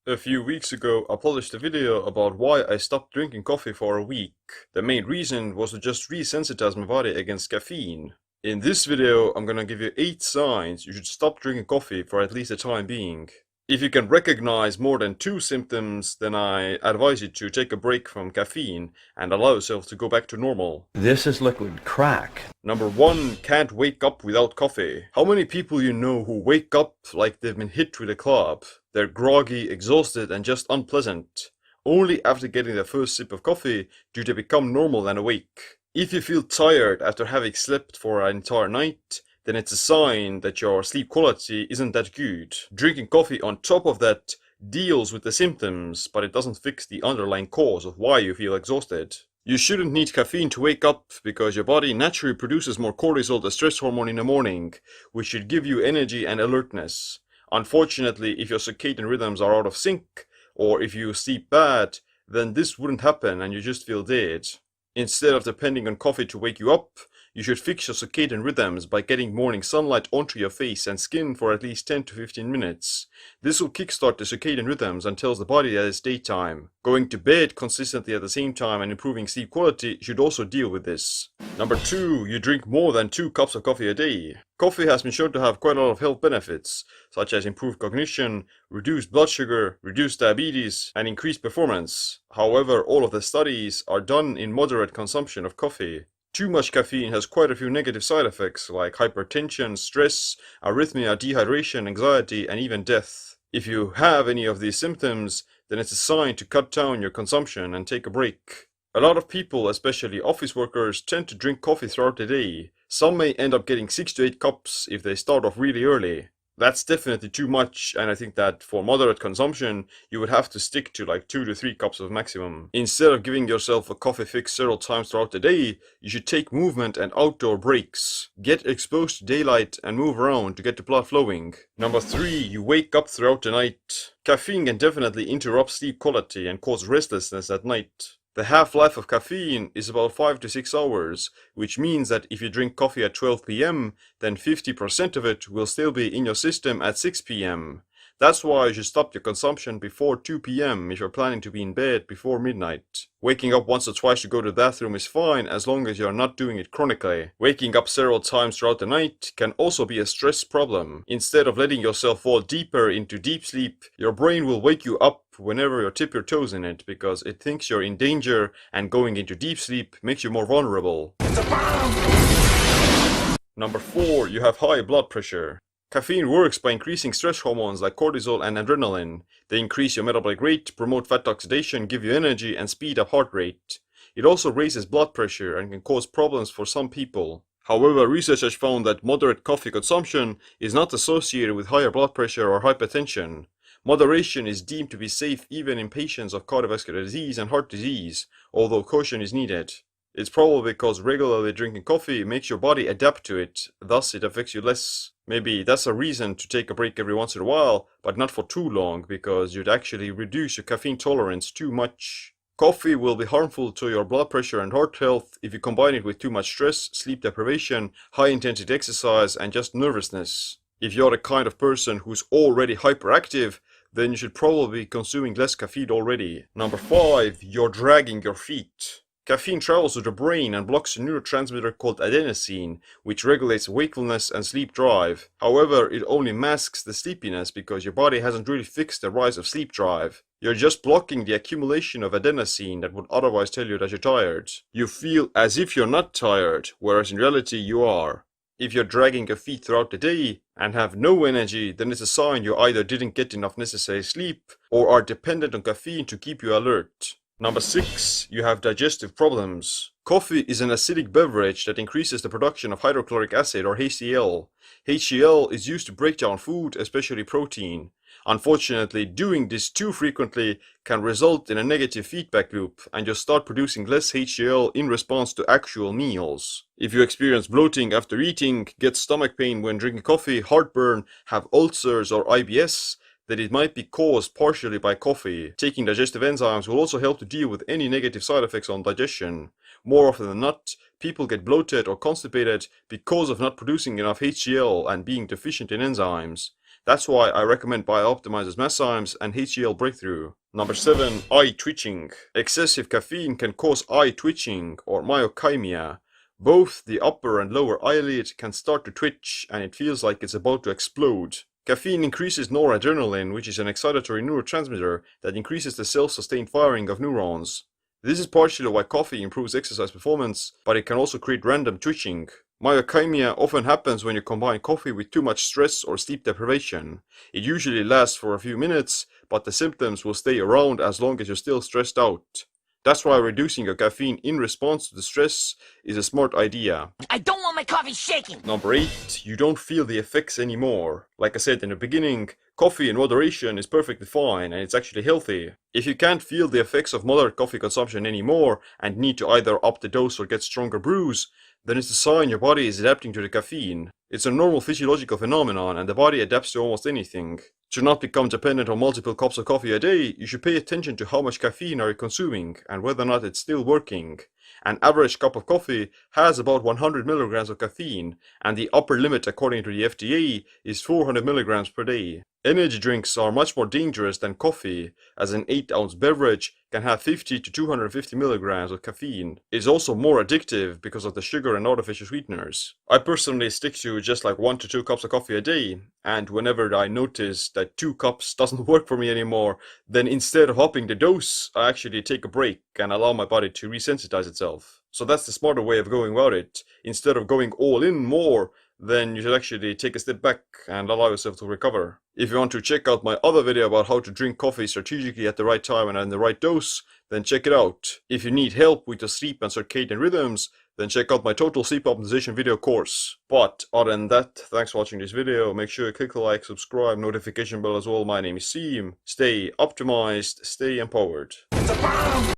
A few weeks ago, I published a video about why I stopped drinking coffee for a week. The main reason was to just resensitize my body against caffeine. In this video, I'm gonna give you 8 signs you should stop drinking coffee for at least the time being. If you can recognize more than 2 symptoms, then I advise you to take a break from caffeine and allow yourself to go back to normal. This is liquid crack. Number 1, can't wake up without coffee. How many people you know who wake up like they've been hit with a club? They're groggy, exhausted, and just unpleasant. Only after getting their first sip of coffee do they become normal and awake. If you feel tired after having slept for an entire night, then it's a sign that your sleep quality isn't that good. Drinking coffee on top of that deals with the symptoms, but it doesn't fix the underlying cause of why you feel exhausted. You shouldn't need caffeine to wake up because your body naturally produces more cortisol, the stress hormone, in the morning, which should give you energy and alertness. Unfortunately, if your circadian rhythms are out of sync, or if you sleep bad, then this wouldn't happen and you just feel dead. Instead of depending on coffee to wake you up, you should fix your circadian rhythms by getting morning sunlight onto your face and skin for at least 10 to 15 minutes. This will kickstart the circadian rhythms and tells the body that it's daytime. Going to bed consistently at the same time and improving sleep quality should also deal with this. Number 2, you drink more than 2 cups of coffee a day. Coffee has been shown to have quite a lot of health benefits, such as improved cognition, reduced blood sugar, reduced diabetes, and increased performance. However, all of the studies are done in moderate consumption of coffee. Too much caffeine has quite a few negative side effects like hypertension, stress, arrhythmia, dehydration, anxiety, and even death. If you have any of these symptoms, then it's a sign to cut down your consumption and take a break. A lot of people, especially office workers, tend to drink coffee throughout the day. Some may end up getting 6 to 8 cups if they start off really early. That's definitely too much, and I think that for moderate consumption, you would have to stick to like 2 to 3 cups of maximum. Instead of giving yourself a coffee fix several times throughout the day, you should take movement and outdoor breaks. Get exposed to daylight and move around to get the blood flowing. Number 3, you wake up throughout the night. Caffeine can definitely interrupt sleep quality and cause restlessness at night. The half-life of caffeine is about 5 to 6 hours, which means that if you drink coffee at 12 p.m., then 50% of it will still be in your system at 6 p.m. That's why you should stop your consumption before 2 p.m. if you're planning to be in bed before midnight. Waking up once or twice to go to the bathroom is fine as long as you're not doing it chronically. Waking up several times throughout the night can also be a stress problem. Instead of letting yourself fall deeper into deep sleep, your brain will wake you up whenever you tip your toes in it because it thinks you're in danger, and going into deep sleep makes you more vulnerable. It's a bomb! Number 4, you have high blood pressure. Caffeine works by increasing stress hormones like cortisol and adrenaline. They increase your metabolic rate, promote fat oxidation, give you energy, and speed up heart rate. It also raises blood pressure and can cause problems for some people. However, research has found that moderate coffee consumption is not associated with higher blood pressure or hypertension. Moderation is deemed to be safe even in patients of cardiovascular disease and heart disease, although caution is needed. It's probably because regularly drinking coffee makes your body adapt to it, thus it affects you less. Maybe that's a reason to take a break every once in a while, but not for too long, because you'd actually reduce your caffeine tolerance too much. Coffee will be harmful to your blood pressure and heart health if you combine it with too much stress, sleep deprivation, high intensity exercise, and just nervousness. If you're the kind of person who's already hyperactive, then you should probably be consuming less caffeine already. Number 5, you're dragging your feet. Caffeine travels to the brain and blocks a neurotransmitter called adenosine, which regulates wakefulness and sleep drive. However, it only masks the sleepiness because your body hasn't really fixed the rise of sleep drive. You're just blocking the accumulation of adenosine that would otherwise tell you that you're tired. You feel as if you're not tired, whereas in reality you are. If you're dragging your feet throughout the day and have no energy, then it's a sign you either didn't get enough necessary sleep or are dependent on caffeine to keep you alert. Number 6, you have digestive problems. Coffee is an acidic beverage that increases the production of hydrochloric acid, or HCl. HCl is used to break down food, especially protein. Unfortunately, doing this too frequently can result in a negative feedback loop, and you'll start producing less HCl in response to actual meals. If you experience bloating after eating, get stomach pain when drinking coffee, heartburn, have ulcers or IBS, that it might be caused partially by coffee. Taking digestive enzymes will also help to deal with any negative side effects on digestion. More often than not, people get bloated or constipated because of not producing enough HCl and being deficient in enzymes. That's why I recommend Biooptimizer's Masszymes and HCL Breakthrough. Number 7. Eye twitching. Excessive caffeine can cause eye twitching or myokymia. Both the upper and lower eyelid can start to twitch and it feels like it's about to explode. Caffeine increases noradrenaline, which is an excitatory neurotransmitter that increases the self-sustained firing of neurons. This is partially why coffee improves exercise performance, but it can also create random twitching. Myokymia often happens when you combine coffee with too much stress or sleep deprivation. It usually lasts for a few minutes, but the symptoms will stay around as long as you're still stressed out. That's why reducing your caffeine in response to the stress is a smart idea. I don't want my coffee shaking! Number 8. You don't feel the effects anymore. Like I said in the beginning, coffee in moderation is perfectly fine and it's actually healthy. If you can't feel the effects of moderate coffee consumption anymore and need to either up the dose or get stronger brews, then it's a sign your body is adapting to the caffeine. It's a normal physiological phenomenon and the body adapts to almost anything. To not become dependent on multiple cups of coffee a day, you should pay attention to how much caffeine are you consuming and whether or not it's still working. An average cup of coffee has about 100 milligrams of caffeine, and the upper limit according to the FDA is 400 milligrams per day. Energy drinks are much more dangerous than coffee, as an 8-ounce beverage can have 50 to 250 milligrams of caffeine. It's also more addictive because of the sugar and artificial sweeteners. I personally stick to just like 1 to 2 cups of coffee a day, and whenever I notice that 2 cups doesn't work for me anymore, then instead of upping the dose, I actually take a break and allow my body to resensitize itself. So that's the smarter way of going about it. Instead of going all in more, then you should actually take a step back and allow yourself to recover. If you want to check out my other video about how to drink coffee strategically at the right time and in the right dose, then check it out. If you need help with your sleep and circadian rhythms, then check out my total sleep optimization video course. But other than that, thanks for watching this video. Make sure you click the like, subscribe, notification bell as well. My name is Siim. Stay optimized, stay empowered.